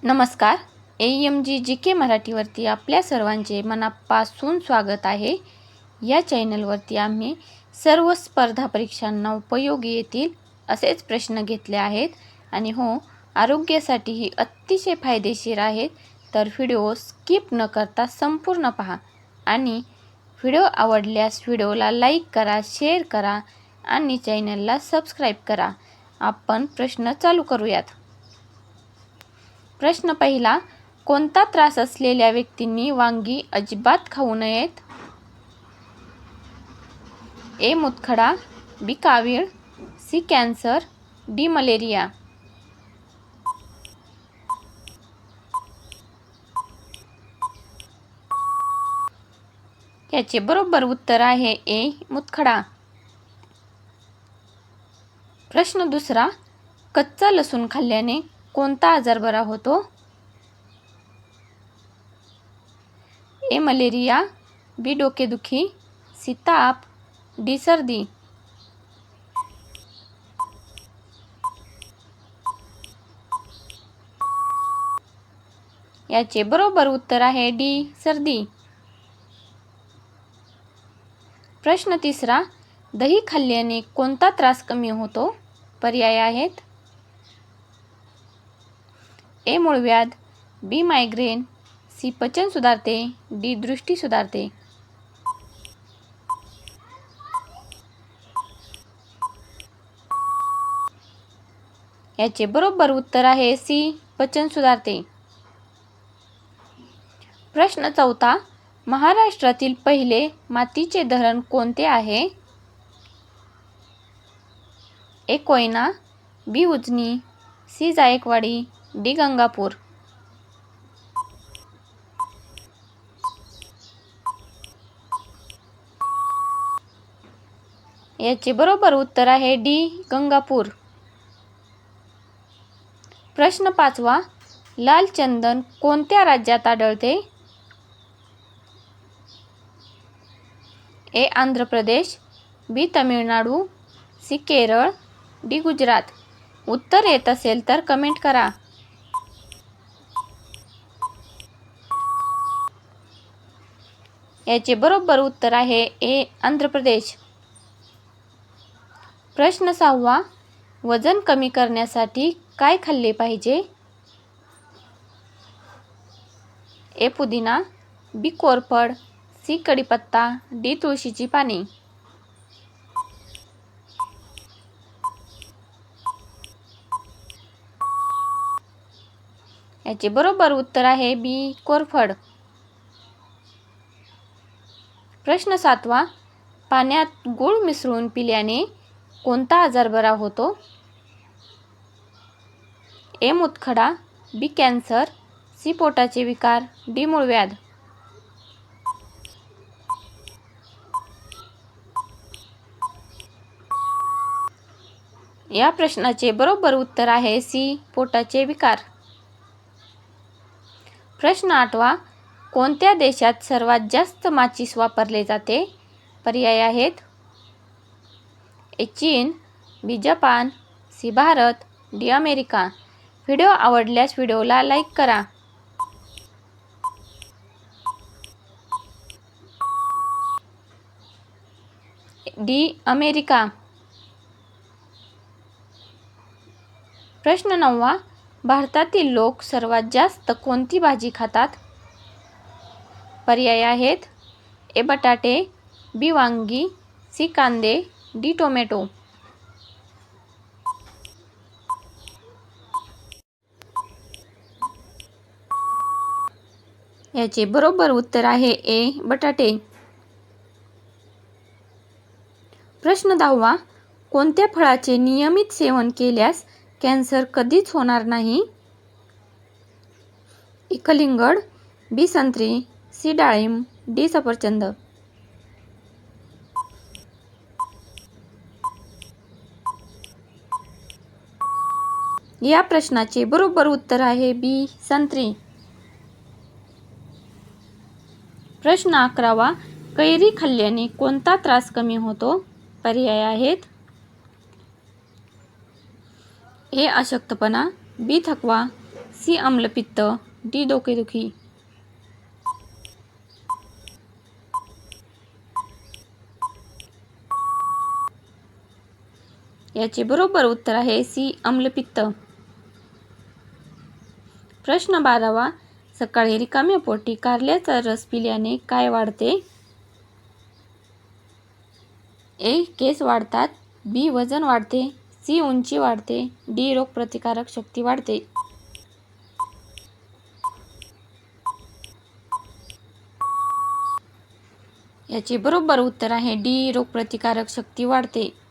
नमस्कार. AMG मराठीवरती आपल्या सर्वांचे मनापासून स्वागत आहे. या चॅनलवरती आम्ही सर्व स्पर्धा परीक्षांना उपयोगी येतील असेच प्रश्न घेतले आहेत आणि आरोग्यासाठीही अतिशय फायदेशीर आहेत. तर व्हिडिओ स्किप न करता संपूर्ण पहा आणि व्हिडिओ आवडल्यास व्हिडिओला लाईक करा, शेअर करा आणि चॅनलला सबस्क्राईब करा. आपण प्रश्न चालू करूयात. प्रश्न पहिला. कोणता त्रास असलेल्या व्यक्तींनी वांगी अजिबात खाऊ नयेत? ए. मूतखडा, बी. कावीळ, सी. Cancer, D. मलेरिया. याचे बरोबर उत्तर आहे ए. मूतखडा. प्रश्न दुसरा. कच्चा लसूण खाल्ल्याने कोणता आजार बरा होतो? ए. मलेरिया, बी. डोकेदुखी, सी. ताप, डी. सर्दी. याचे बरोबर उत्तर आहे डी. सर्दी. प्रश्न तिसरा. दही खाल्ल्याने कोणता त्रास कमी होतो? पर्याय आहेत. ए. मूळव्याध, बी. Migraine, C. पचन सुधारते, डी. दृष्टी सुधारते. याचे बरोबर उत्तर आहे सी. पचन सुधारते. प्रश्न चौथा. महाराष्ट्रातील पहिले मातीचे धरण कोणते आहे? ए. कोयना, बी. उजनी, सी. जायकवाडी, डी. गंगापूर. याचे बरोबर उत्तर आहे डी. गंगापूर. प्रश्न पाचवा. लाल चंदन कोणत्या राज्यात आढळते? ए. आंध्र प्रदेश, बी. तमिळनाडू, सी. केरळ, डी. गुजरात. उत्तर येत असेल तर कमेंट करा. याचे बरोबर उत्तर आहे ए. आंध्र प्रदेश. प्रश्न सहावा. वजन कमी करण्यासाठी काय खाल्ले पाहिजे? ए. पुदिना, बी. कोरफड, सी. कढीपत्ता, डी. तुळशीची पाने. याचे बरोबर उत्तर आहे बी. कोरफड. प्रश्न सातवा. पाण्यात गूळ मिसळून पिल्याने कोणता आजार बरा होतो? ए. मूतखडा, बी. Cancer, C. पोटाचे विकार, डी. मूळव्याध. या प्रश्नाचे बरोबर उत्तर आहे सी. पोटाचे विकार. प्रश्न आठवा. कोणत्या देशात सर्वात जास्त माचीस वापरले जाते? पर्याय आहेत. ए. चीन, बी. जपान, सी. भारत, डी. अमेरिका. व्हिडिओ आवडल्यास व्हिडिओला लाईक करा. डी. अमेरिका. प्रश्न नववा. भारतातील लोक सर्वात जास्त कोणती भाजी खातात? पर्याय आहेत. ए. बटाटे, बी. वांगी, सी. कांदे, डी. टोमॅटो. याचे बरोबर उत्तर आहे ए. बटाटे. प्रश्न 10वा. कोणत्या फळाचे नियमित सेवन केल्यास कॅन्सर कधीच होणार नाही? ए. कलिंगड, बी. संत्री, सी. डाळिंब, डी. सफरचंद. या प्रश्नाचे बरोबर उत्तर आहे बी. संत्री. प्रश्न 11वा. कैरी खाल्ल्याने कोणता त्रास कमी होतो? पर्याय आहेत. ए. अशक्तपणा, बी. थकवा, सी आम्लपित्त, डी डोकेदुखी. याचे बरोबर उत्तर आहे सी आम्लपित्त. प्रश्न 12वा. सकाळी रिकाम्या पोटी कारल्याचा रस पिल्याने काय वाढते? ए. केस वाढतात. बी. वजन वाढते. सी. उंची वाढते. डी. रोगप्रतिकारक शक्ती वाढते. याचे बरोबर उत्तर आहे डी. रोगप्रतिकारक शक्ती वाढते.